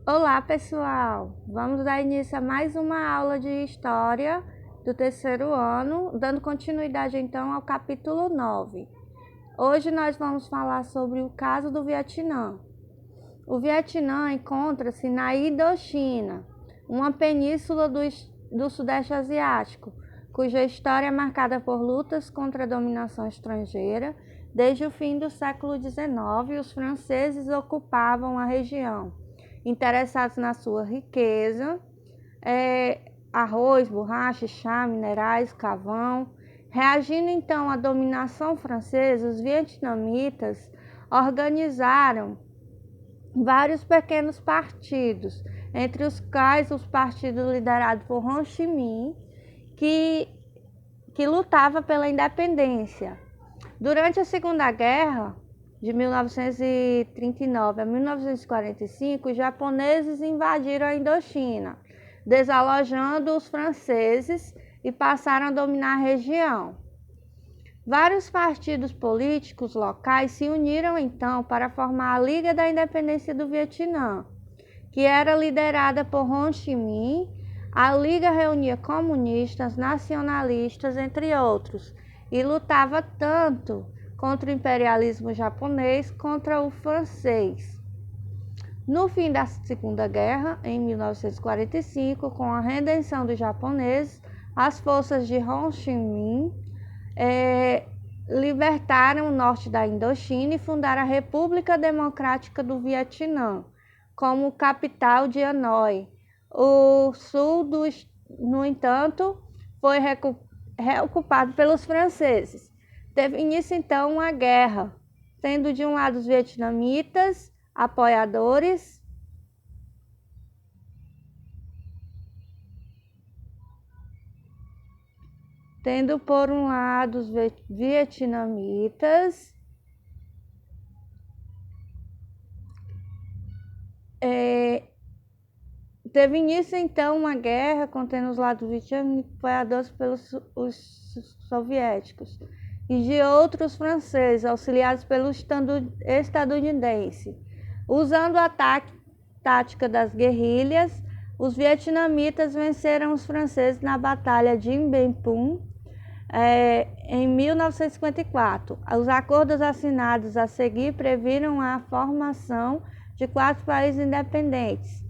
Olá, pessoal! Vamos dar início a mais uma aula de História do terceiro ano, dando continuidade então ao capítulo 9. Hoje nós vamos falar sobre o caso do Vietnã. O Vietnã encontra-se na Indochina, uma península do Sudeste Asiático, cuja história é marcada por lutas contra a dominação estrangeira. Desde o fim do século XIX, os franceses ocupavam a região, interessados na sua riqueza, arroz, borracha, chá, minerais, carvão. Reagindo então à dominação francesa, os vietnamitas organizaram vários pequenos partidos, entre os quais os partidos liderados por Ho Chi Minh, que lutava pela independência. Durante a Segunda Guerra, de 1939 a 1945, os japoneses invadiram a Indochina, desalojando os franceses e passaram a dominar a região. Vários partidos políticos locais se uniram então para formar a Liga da Independência do Vietnã, que era liderada por Ho Chi Minh. A Liga reunia comunistas, nacionalistas, entre outros, e lutava tanto contra o imperialismo japonês contra o francês. No fim da Segunda Guerra, em 1945, com a rendição dos japoneses, as forças de Ho Chi Minh libertaram o norte da Indochina e fundaram a República Democrática do Vietnã, como capital de Hanoi. O sul, no entanto, foi reocupado pelos franceses. Teve início então uma guerra, tendo de um lado os vietnamitas, apoiadores, tendo por um lado os vietnamitas, teve início então uma guerra contendo os lados vietnamitas apoiados pelos os soviéticos e de outros franceses, auxiliados pelo estadunidense. Usando a tática das guerrilhas, os vietnamitas venceram os franceses na Batalha de Dien Phu, em 1954. Os acordos assinados a seguir previram a formação de 4 países independentes: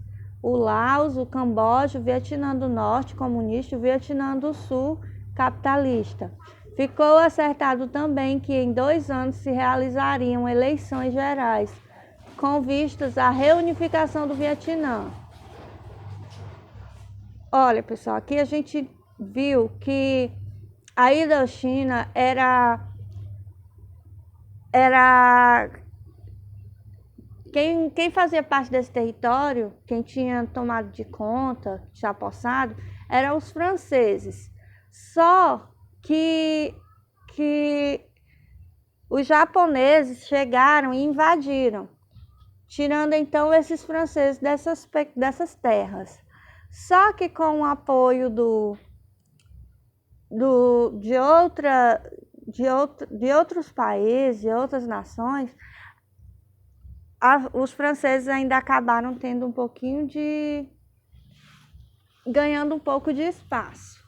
o Laos, o Camboja, o Vietnã do Norte comunista e o Vietnã do Sul capitalista. Ficou acertado também que em 2 anos se realizariam eleições gerais, com vistas à reunificação do Vietnã. Olha, pessoal, aqui a gente viu que a Indochina era quem fazia parte desse território, quem tinha tomado de conta, já possado, eram os franceses. Só que os japoneses chegaram e invadiram, tirando então esses franceses dessas terras. Só que com o apoio de outros países, de outras nações, os franceses ainda acabaram tendo ganhando um pouco de espaço.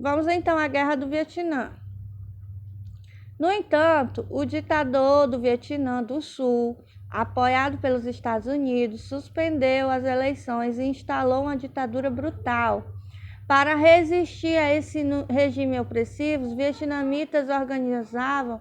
Vamos então à Guerra do Vietnã. No entanto, o ditador do Vietnã do Sul, apoiado pelos Estados Unidos, suspendeu as eleições e instalou uma ditadura brutal. Para resistir a esse regime opressivo, os vietnamitas organizavam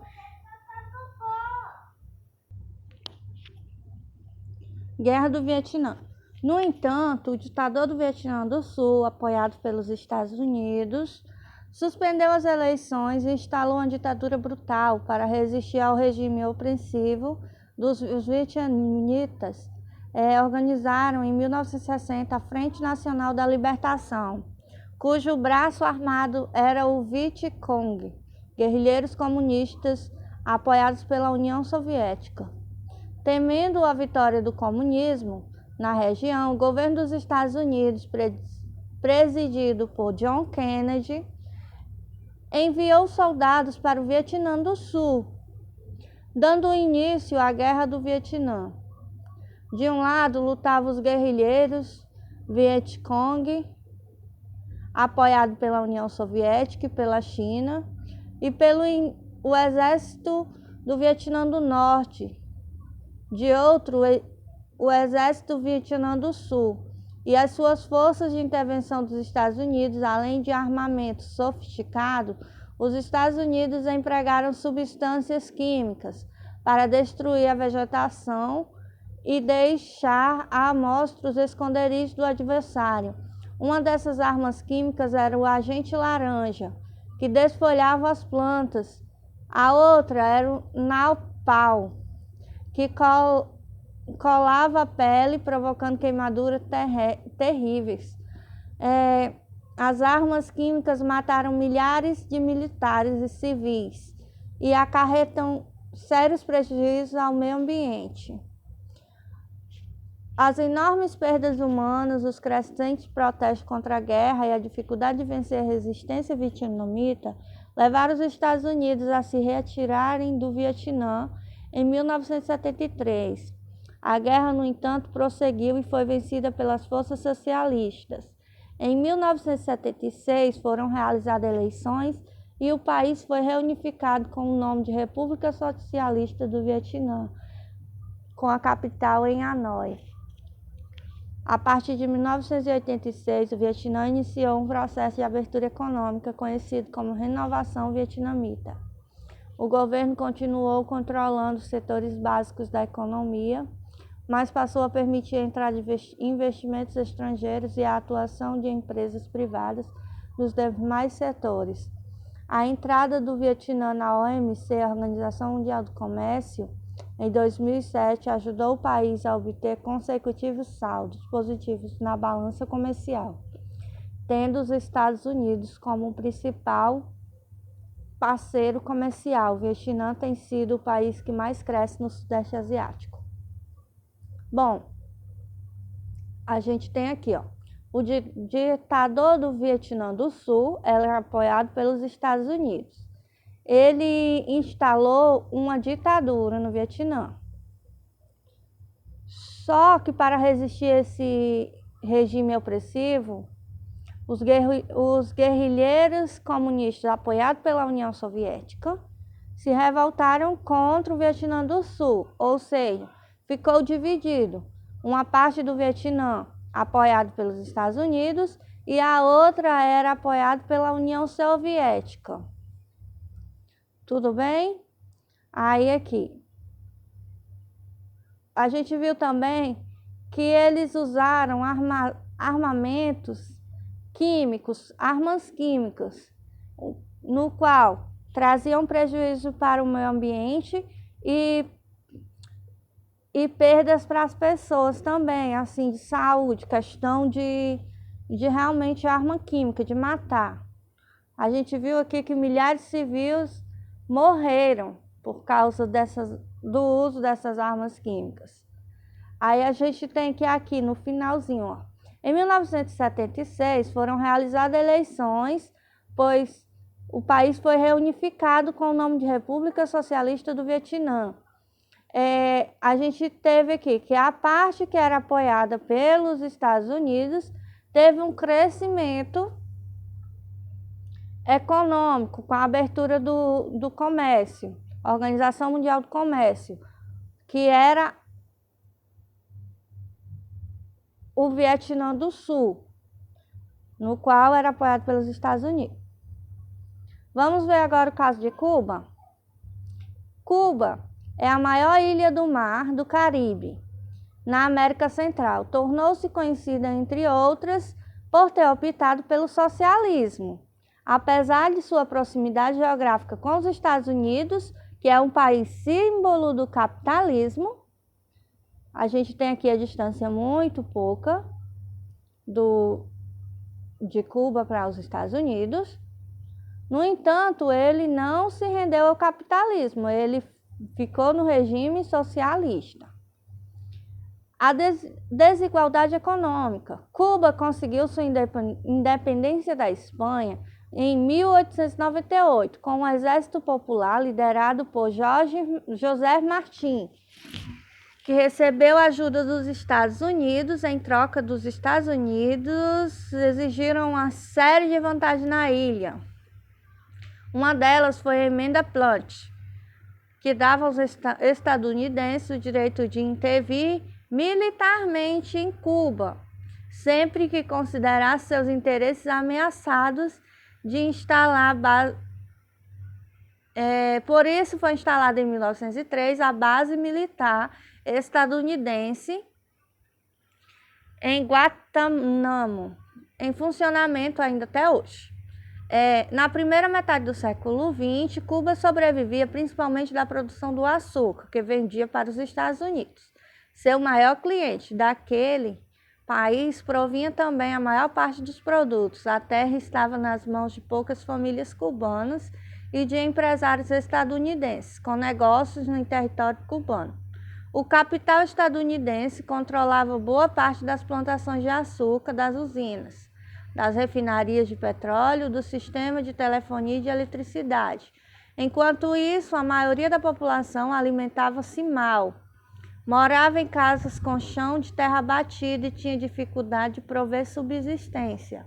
Guerra do Vietnã. No entanto, o ditador do Vietnã do Sul, apoiado pelos Estados Unidos, suspendeu as eleições e instalou uma ditadura brutal para resistir ao regime opressivo dos vietnamitas. Organizaram em 1960 a Frente Nacional da Libertação, cujo braço armado era o Viet Cong, guerrilheiros comunistas apoiados pela União Soviética. Temendo a vitória do comunismo na região, o governo dos Estados Unidos, presidido por John Kennedy, enviou soldados para o Vietnã do Sul. dando início à Guerra do Vietnã. De um lado lutavam os guerrilheiros Vietcong, apoiado pela União Soviética e pela China, e pelo o exército do Vietnã do Norte, de outro o exército do Vietnã do Sul e as suas forças de intervenção dos Estados Unidos. Além de armamento sofisticado, os Estados Unidos empregaram substâncias químicas para destruir a vegetação e deixar à mostra os esconderijos do adversário. Uma dessas armas químicas era o agente laranja, que desfolhava as plantas. A outra era o napalm, que colava a pele, provocando queimaduras terríveis. As armas químicas mataram milhares de militares e civis e acarretam sérios prejuízos ao meio ambiente. As enormes perdas humanas, os crescentes protestos contra a guerra e a dificuldade de vencer a resistência vietnamita levaram os Estados Unidos a se retirarem do Vietnã em 1973. A guerra, no entanto, prosseguiu e foi vencida pelas forças socialistas. Em 1976 foram realizadas eleições e o país foi reunificado com o nome de República Socialista do Vietnã, com a capital em Hanoi. A partir de 1986, o Vietnã iniciou um processo de abertura econômica conhecido como Renovação Vietnamita. O governo continuou controlando os setores básicos da economia, mas passou a permitir a entrada de investimentos estrangeiros e a atuação de empresas privadas nos demais setores. A entrada do Vietnã na OMC, a Organização Mundial do Comércio, em 2007, ajudou o país a obter consecutivos saldos positivos na balança comercial, tendo os Estados Unidos como o principal parceiro comercial. O Vietnã tem sido o país que mais cresce no Sudeste Asiático. Bom, a gente tem aqui, o ditador do Vietnã do Sul era apoiado pelos Estados Unidos. Ele instalou uma ditadura no Vietnã. Só que para resistir a esse regime opressivo, os guerrilheiros comunistas apoiados pela União Soviética se revoltaram contra o Vietnã do Sul, ou seja, ficou dividido. Uma parte do Vietnã apoiado pelos Estados Unidos e a outra era apoiada pela União Soviética. Tudo bem? Aí aqui. A gente viu também que eles usaram armamentos químicos, armas químicas, no qual traziam prejuízo para o meio ambiente e perdas para as pessoas também, assim, de saúde, questão de realmente arma química, de matar. A gente viu aqui que milhares de civis morreram por causa do uso dessas armas químicas. Aí a gente tem que aqui no finalzinho, Em 1976 foram realizadas eleições, pois o país foi reunificado com o nome de República Socialista do Vietnã. A gente teve aqui que a parte que era apoiada pelos Estados Unidos teve um crescimento econômico com a abertura do comércio, a Organização Mundial do Comércio, que era o Vietnã do Sul, no qual era apoiado pelos Estados Unidos. Vamos ver agora o caso de Cuba. Cuba é a maior ilha do mar do Caribe, na América Central. Tornou-se conhecida, entre outras, por ter optado pelo socialismo. Apesar de sua proximidade geográfica com os Estados Unidos, que é um país símbolo do capitalismo, a gente tem aqui a distância muito pouca de Cuba para os Estados Unidos. No entanto, ele não se rendeu ao capitalismo, ele ficou no regime socialista. A desigualdade econômica. Cuba conseguiu sua independência da Espanha em 1898, com um exército popular liderado por José Martim, que recebeu ajuda dos Estados Unidos. Em troca, dos Estados Unidos exigiram uma série de vantagens na ilha. Uma delas foi a Emenda Plant, que dava aos estadunidenses o direito de intervir militarmente em Cuba, sempre que considerasse seus interesses ameaçados, de instalar por isso foi instalada em 1903 a base militar estadunidense em Guantánamo, em funcionamento ainda até hoje. Na primeira metade do século XX, Cuba sobrevivia principalmente da produção do açúcar, que vendia para os Estados Unidos. Seu maior cliente daquele país provinha também a maior parte dos produtos. A terra estava nas mãos de poucas famílias cubanas e de empresários estadunidenses, com negócios no território cubano. O capital estadunidense controlava boa parte das plantações de açúcar, das usinas, das refinarias de petróleo, do sistema de telefonia e de eletricidade. Enquanto isso, a maioria da população alimentava-se mal, morava em casas com chão de terra batida e tinha dificuldade de prover subsistência.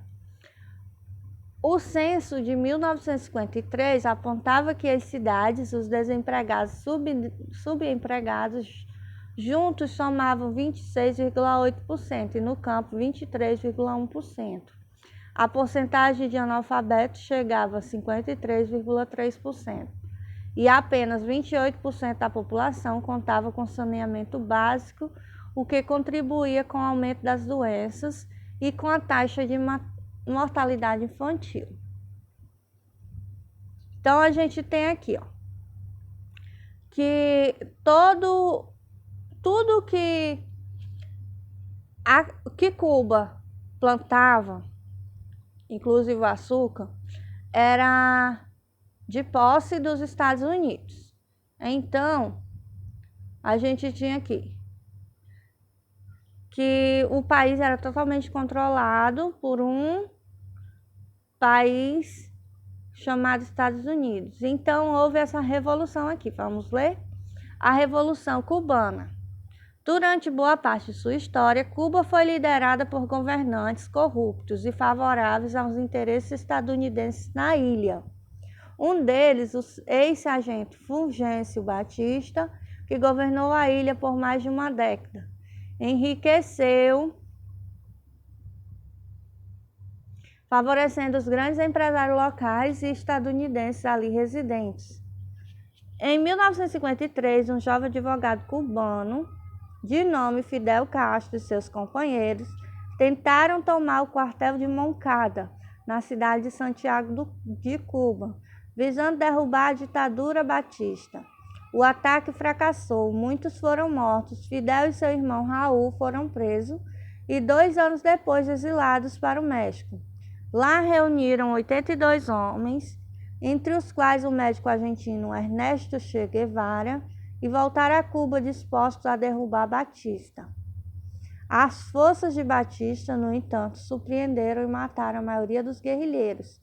O censo de 1953 apontava que as cidades, os desempregados subempregados, juntos somavam 26,8% e no campo 23,1%. A porcentagem de analfabetos chegava a 53,3%. E apenas 28% da população contava com saneamento básico, o que contribuía com o aumento das doenças e com a taxa de mortalidade infantil. Então a gente tem aqui, que tudo que Cuba plantava, inclusive o açúcar, era de posse dos Estados Unidos. Então, a gente tinha aqui que o país era totalmente controlado por um país chamado Estados Unidos. Então, houve essa revolução aqui. Vamos ler? A Revolução Cubana. Durante boa parte de sua história, Cuba foi liderada por governantes corruptos e favoráveis aos interesses estadunidenses na ilha. Um deles, o ex-sargento Fulgêncio Batista, que governou a ilha por mais de uma década, enriqueceu, favorecendo os grandes empresários locais e estadunidenses ali residentes. Em 1953, um jovem advogado cubano, de nome Fidel Castro, e seus companheiros tentaram tomar o quartel de Moncada, na cidade de Santiago de Cuba, visando derrubar a ditadura batista. O ataque fracassou, muitos foram mortos, Fidel e seu irmão Raul foram presos e 2 anos depois exilados para o México. Lá reuniram 82 homens, entre os quais o médico argentino Ernesto Che Guevara, e voltaram a Cuba dispostos a derrubar Batista. As forças de Batista, no entanto, surpreenderam e mataram a maioria dos guerrilheiros.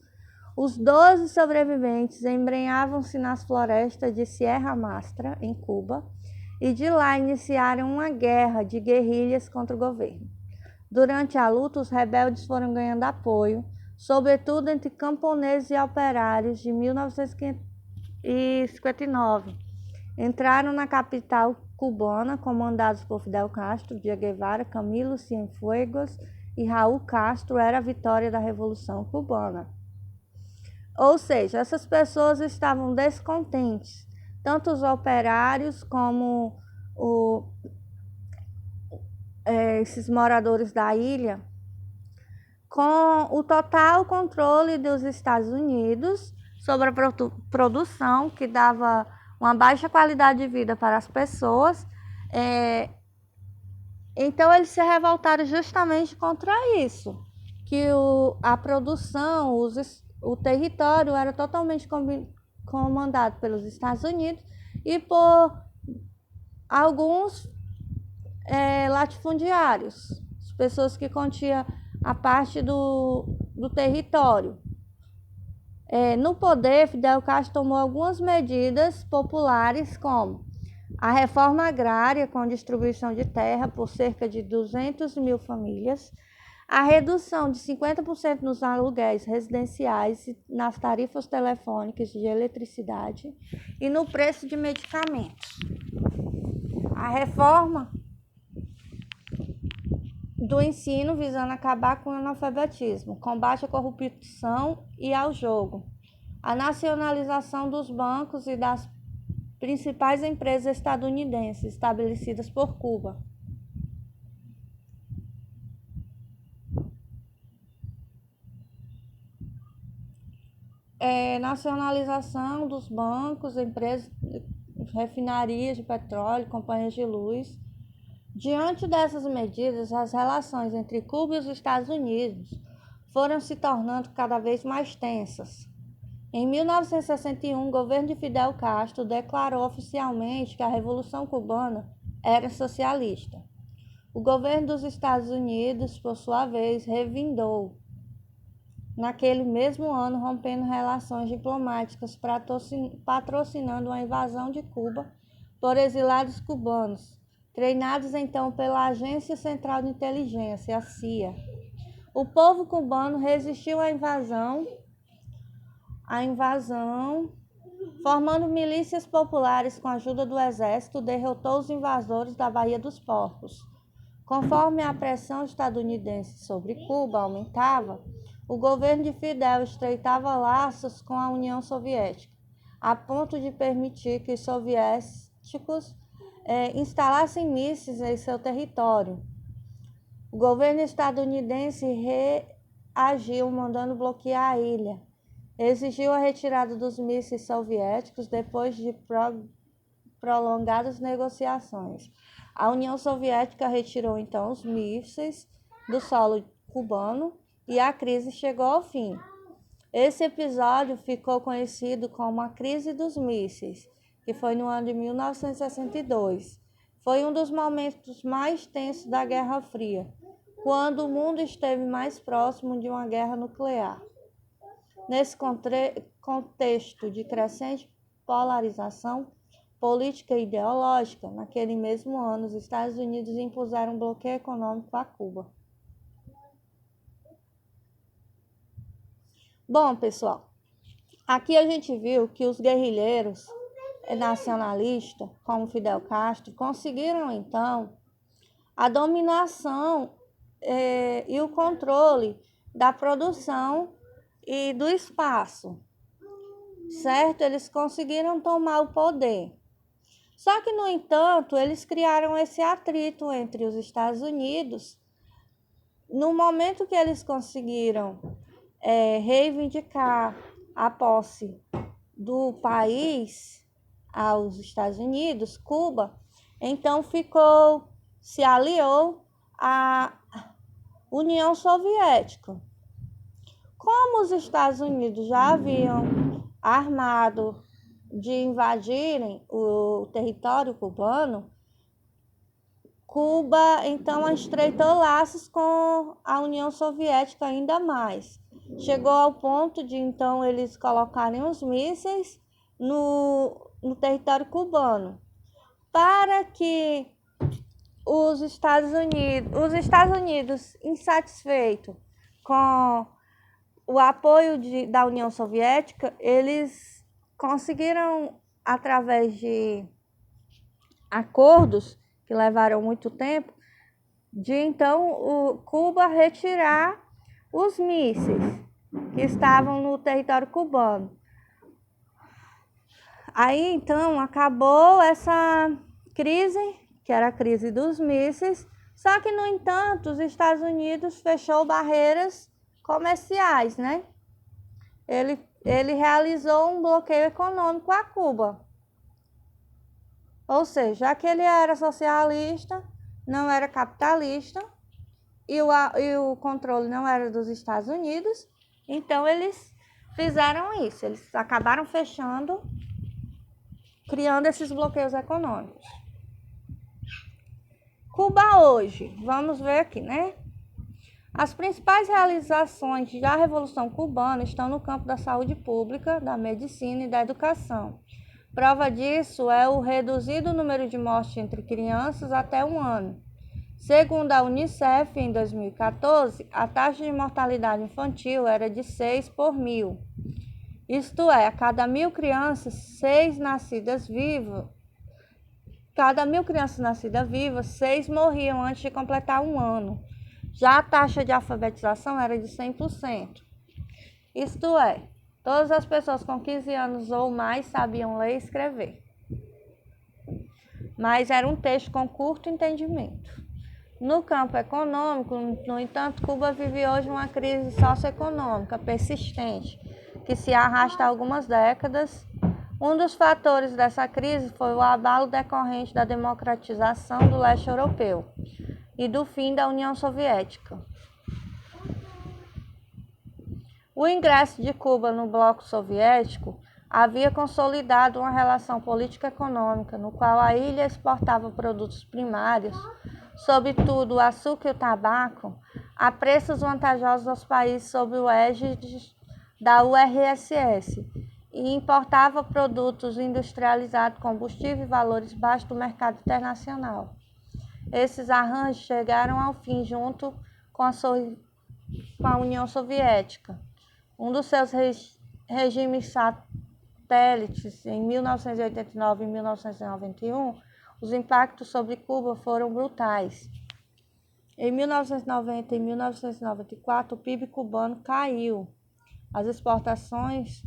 Os 12 sobreviventes embrenhavam-se nas florestas de Sierra Maestra, em Cuba, e de lá iniciaram uma guerra de guerrilhas contra o governo. Durante a luta, os rebeldes foram ganhando apoio, sobretudo entre camponeses e operários. De 1959, entraram na capital cubana, comandados por Fidel Castro, Che Guevara, Camilo Cienfuegos e Raul Castro. Era a vitória da Revolução Cubana. Ou seja, essas pessoas estavam descontentes, tanto os operários como esses moradores da ilha, com o total controle dos Estados Unidos sobre a produção, que dava uma baixa qualidade de vida para as pessoas. Então eles se revoltaram justamente contra isso, que a produção, o território era totalmente comandado pelos Estados Unidos e por alguns latifundiários, pessoas que continham a parte do território. No poder, Fidel Castro tomou algumas medidas populares, como a reforma agrária, com distribuição de terra por cerca de 200 mil famílias, a redução de 50% nos aluguéis residenciais, nas tarifas telefônicas de eletricidade e no preço de medicamentos. A reforma do ensino visando acabar com o analfabetismo, combate à corrupção e ao jogo, a nacionalização dos bancos e das principais empresas estadunidenses estabelecidas por Cuba. Nacionalização dos bancos, empresas, refinarias de petróleo, companhias de luz. Diante dessas medidas, as relações entre Cuba e os Estados Unidos foram se tornando cada vez mais tensas. Em 1961, o governo de Fidel Castro declarou oficialmente que a Revolução Cubana era socialista. O governo dos Estados Unidos, por sua vez, revindou, naquele mesmo ano, rompendo relações diplomáticas, patrocinando a invasão de Cuba por exilados cubanos, treinados então pela Agência Central de Inteligência, a CIA. O povo cubano resistiu à invasão, formando milícias populares com a ajuda do exército, derrotou os invasores da Baía dos Porcos. Conforme a pressão estadunidense sobre Cuba aumentava, o governo de Fidel estreitava laços com a União Soviética, a ponto de permitir que os soviéticos instalassem mísseis em seu território. O governo estadunidense reagiu, mandando bloquear a ilha. Exigiu a retirada dos mísseis soviéticos depois de prolongadas negociações. A União Soviética retirou então os mísseis do solo cubano e a crise chegou ao fim. Esse episódio ficou conhecido como a Crise dos Mísseis, que foi no ano de 1962. Foi um dos momentos mais tensos da Guerra Fria, quando o mundo esteve mais próximo de uma guerra nuclear. Nesse contexto de crescente polarização política e ideológica, naquele mesmo ano, os Estados Unidos impuseram um bloqueio econômico a Cuba. Bom, pessoal, aqui a gente viu que os guerrilheiros nacionalistas, como Fidel Castro, conseguiram, então, a dominação e o controle da produção e do espaço, certo? Eles conseguiram tomar o poder. Só que, no entanto, eles criaram esse atrito entre os Estados Unidos. No momento que eles conseguiram reivindicar a posse do país aos Estados Unidos, Cuba, então se aliou à União Soviética. Como os Estados Unidos já haviam armado de invadirem o território cubano, Cuba então estreitou laços com a União Soviética ainda mais. Chegou ao ponto de então eles colocarem os mísseis no território cubano, para que os Estados Unidos, insatisfeitos com o apoio da União Soviética, eles conseguiram, através de acordos que levaram muito tempo, de então Cuba retirar os mísseis que estavam no território cubano. Aí então acabou essa crise, que era a crise dos mísseis, só que, no entanto, os Estados Unidos fechou barreiras comerciais, né? Ele realizou um bloqueio econômico a Cuba. Ou seja, já que ele era socialista, não era capitalista, e o controle não era dos Estados Unidos, então eles fizeram isso. Eles acabaram fechando, criando esses bloqueios econômicos. Cuba hoje, vamos ver aqui, né? As principais realizações da Revolução Cubana estão no campo da saúde pública, da medicina e da educação. Prova disso é o reduzido número de mortes entre crianças até 1 ano. Segundo a Unicef, em 2014, a taxa de mortalidade infantil era de 6 por 1.000. Isto é, a cada 1.000 crianças, 6 nascidas vivas. Cada 1.000 crianças nascidas vivas, 6 morriam antes de completar 1 ano. Já a taxa de alfabetização era de 100%. Isto é, todas as pessoas com 15 anos ou mais sabiam ler e escrever. Mas era um texto com curto entendimento. No campo econômico, no entanto, Cuba vive hoje uma crise socioeconômica persistente, que se arrasta há algumas décadas. Um dos fatores dessa crise foi o abalo decorrente da democratização do leste europeu e do fim da União Soviética. O ingresso de Cuba no bloco soviético havia consolidado uma relação político-econômica, no qual a ilha exportava produtos primários, sobretudo o açúcar e o tabaco, a preços vantajosos aos países sob o égide da URSS, e importava produtos industrializados, combustível e valores baixos do mercado internacional. Esses arranjos chegaram ao fim junto com a União Soviética. Um dos seus regimes satélites, em 1989 e 1991, os impactos sobre Cuba foram brutais. Em 1990 e 1994, o PIB cubano caiu. As exportações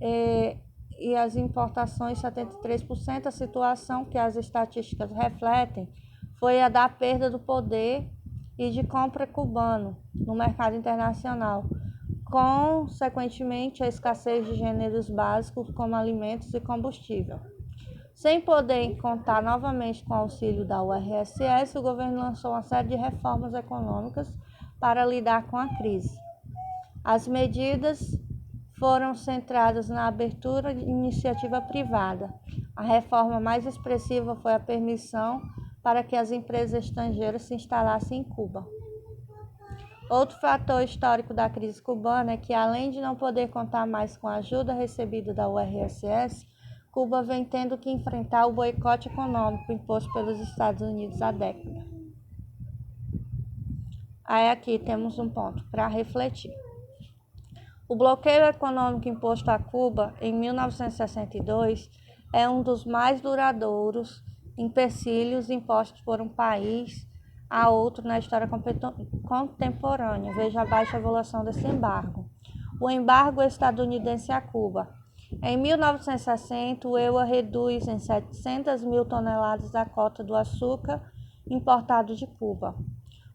e as importações 73%. A situação que as estatísticas refletem foi a da perda do poder e de compra cubano no mercado internacional, consequentemente a escassez de gêneros básicos como alimentos e combustível. Sem poder contar novamente com o auxílio da URSS, o governo lançou uma série de reformas econômicas para lidar com a crise. As medidas foram centradas na abertura de iniciativa privada. A reforma mais expressiva foi a permissão para que as empresas estrangeiras se instalassem em Cuba. Outro fator histórico da crise cubana é que, além de não poder contar mais com a ajuda recebida da URSS, Cuba vem tendo que enfrentar o boicote econômico imposto pelos Estados Unidos há décadas. Aí aqui temos um ponto para refletir. O bloqueio econômico imposto a Cuba em 1962 é um dos mais duradouros empecilhos impostos por um país a outro na história contemporânea. Veja abaixo a evolução desse embargo. O embargo estadunidense a Cuba. Em 1960, o EUA reduz em 700 mil toneladas a cota do açúcar importado de Cuba.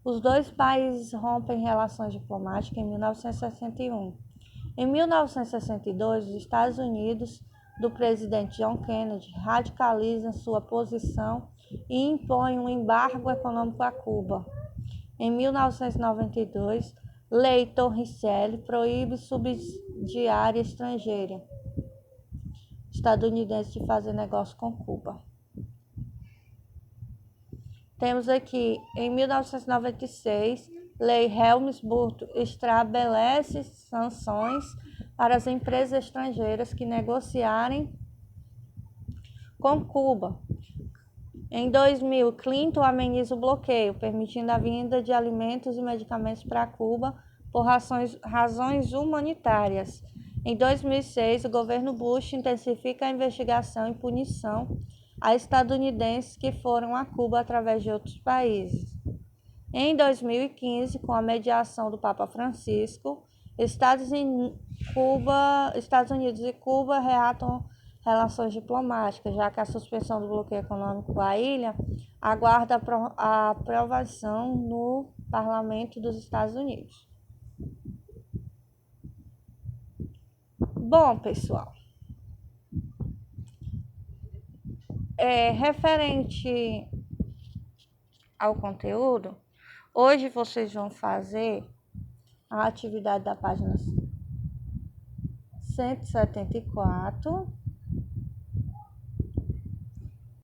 Os dois países rompem relações diplomáticas em 1961. Em 1962, os Estados Unidos, do presidente John Kennedy, radicalizam sua posição e impõem um embargo econômico a Cuba. Em 1992, Lei Torricelli proíbe subsidiária estrangeira estadunidense de fazer negócio com Cuba. Temos aqui, em 1996, Lei Helms-Burton estabelece sanções para as empresas estrangeiras que negociarem com Cuba. Em 2000, Clinton ameniza o bloqueio, permitindo a vinda de alimentos e medicamentos para Cuba por razões humanitárias. Em 2006, o governo Bush intensifica a investigação e punição a estadunidenses que foram a Cuba através de outros países. Em 2015, com a mediação do Papa Francisco, Estados Unidos e Cuba reatam relações diplomáticas, já que a suspensão do bloqueio econômico à ilha aguarda a aprovação no Parlamento dos Estados Unidos. Bom, pessoal, referente ao conteúdo, hoje vocês vão fazer a atividade da página 174